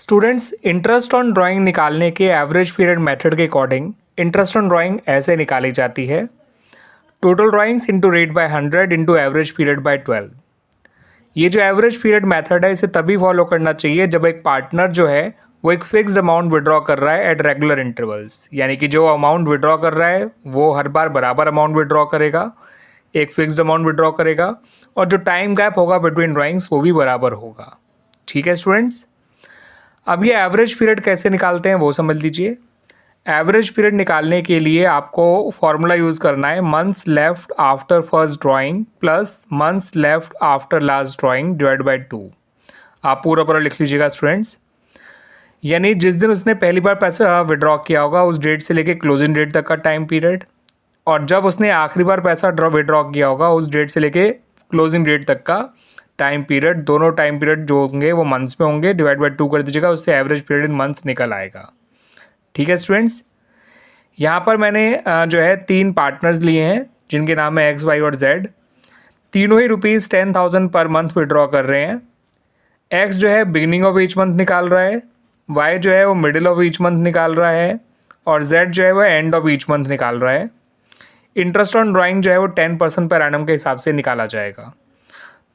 Students, interest on drawing निकालने के average period method के अकॉर्डिंग इंटरेस्ट ऑन ड्राइंग ऐसे निकाली जाती है। Total drawings into rate by 100 into average period by 12। ये जो एवरेज पीरियड मेथड है इसे तभी फॉलो करना चाहिए जब एक पार्टनर जो है वो एक फिक्स्ड अमाउंट विड्रॉ कर रहा है एट रेगुलर इंटरवल्स, यानी कि जो अमाउंट विड्रॉ कर रहा है वो हर बार बराबर अमाउंट विड्रॉ करेगा, एक फिक्स्ड अमाउंट विड्रॉ करेगा और जो टाइम गैप होगा बिटवीन ड्राइंग्स वो भी बराबर होगा। ठीक है स्टूडेंट्स, अब ये एवरेज पीरियड कैसे निकालते हैं वो समझ लीजिए। एवरेज पीरियड निकालने के लिए आपको फॉर्मूला यूज़ करना है months left after first drawing plus months left after last drawing divide by 2। आप पूरा पूरा लिख लीजिएगा स्टूडेंट्स। यानी जिस दिन उसने पहली बार पैसा विड्रॉ किया होगा उस डेट से लेके क्लोजिंग डेट तक का टाइम पीरियड, और जब उसने आखिरी बार पैसा विड्रॉ किया होगा उस डेट से लेके क्लोजिंग डेट तक का टाइम पीरियड, दोनों टाइम पीरियड जो होंगे वो मंथ्स में होंगे, डिवाइड बाय 2 कर दीजिएगा, उससे एवरेज पीरियड इन मंथ्स निकल आएगा। ठीक है स्टूडेंट्स, यहाँ पर मैंने जो है 3 पार्टनर्स लिए हैं जिनके नाम है एक्स, वाई और जेड। तीनों ही रुपीज़ 10,000 पर मंथ विड्रॉ कर रहे हैं। एक्स जो है बिगिनिंग ऑफ ईच मंथ निकाल रहा है, वाई जो है वो मिडिल ऑफ ईच मंथ निकाल रहा है और जेड जो है वो एंड ऑफ ईच मंथ निकाल रहा है। इंटरेस्ट ऑन ड्राइंग जो है वो 10% पर एनम के हिसाब से निकाला जाएगा।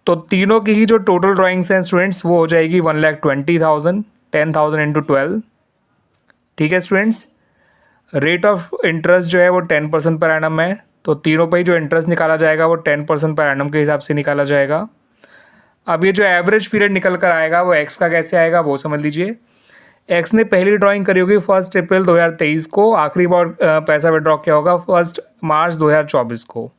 तो तीनों की ही जो टोटल ड्राइंग्स हैं स्टूडेंट्स वो हो जाएगी 1,20,000, 10,000 इंटू 12। ठीक है स्टूडेंट्स, रेट ऑफ इंटरेस्ट जो है वो 10% पर एनम है, तो तीनों पर ही जो इंटरेस्ट निकाला जाएगा वो 10% पर एनम के हिसाब से निकाला जाएगा। अब ये जो एवरेज पीरियड निकल कर आएगा वो एक्स का कैसे आएगा वो समझ लीजिए। एक्स ने पहली ड्राइंग करी होगी 1 अप्रैल 2023 को, आखिरी बार पैसा विड्रॉ किया होगा 1 मार्च 2024 को।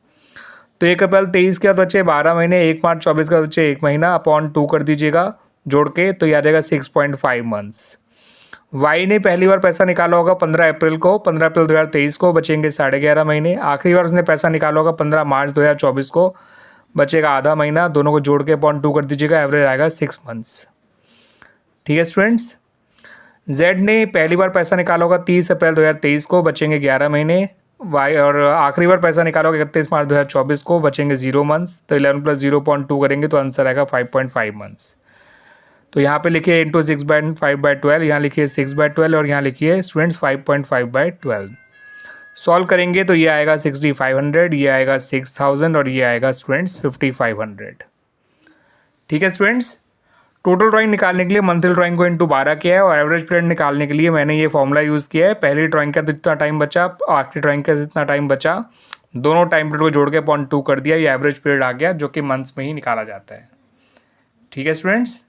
तो 1 अप्रैल 23 के बाद बचे 12 महीने, 1 मार्च 24 का बचे 1 महीना, अपॉन 2 कर दीजिएगा जोड़ के, तो ये आ जाएगा 6.5 मंथ्स। वाई ने पहली बार पैसा निकाला होगा 15 अप्रैल को, 15 अप्रैल 2023 को, बचेंगे 11.5 महीने। आखिरी बार उसने पैसा निकाला होगा 15 मार्च 2024 को, बचेगा आधा महीना। दोनों को जोड़ के अपॉन 2 कर दीजिएगा, एवरेज आएगा 6 मंथ्स। ठीक है स्टूडेंट्स, जेड ने पहली बार पैसा निकाला होगा 30 अप्रैल 2023 को, बचेंगे 11 महीने। वाई और आखिरी बार पैसा निकाला होगा 31 मार्च 2024 को, बचेंगे 0 मंथ्स। तो 11 + 0.2 करेंगे तो आंसर आएगा 5.5 मंथ्स। तो यहाँ पे लिखिए इंटू 6/5/12, यहाँ लिखिए 6/12 और यहाँ लिखिए स्टूडेंट्स 5.5/12। सॉल्व करेंगे तो ये आएगा 6,500, ये आएगा 6,000 और ये आएगा स्टूडेंट्स 5,500। ठीक है स्टूडेंट्स, टोटल ड्राइंग निकालने के लिए मंथली ड्राइंग को इंटू 12 किया है और एवरेज पीरियड निकालने के लिए मैंने ये फॉर्मूला यूज़ किया है। पहली ड्राइंग का जितना टाइम बचा, आखिरी ड्राइंग का जितना टाइम बचा, दोनों टाइम पीरियड को जोड़ के 0.2 कर दिया, ये एवरेज पीरियड आ गया जो कि मंथ्स में ही निकाला जाता है। ठीक है स्टूडेंट्स।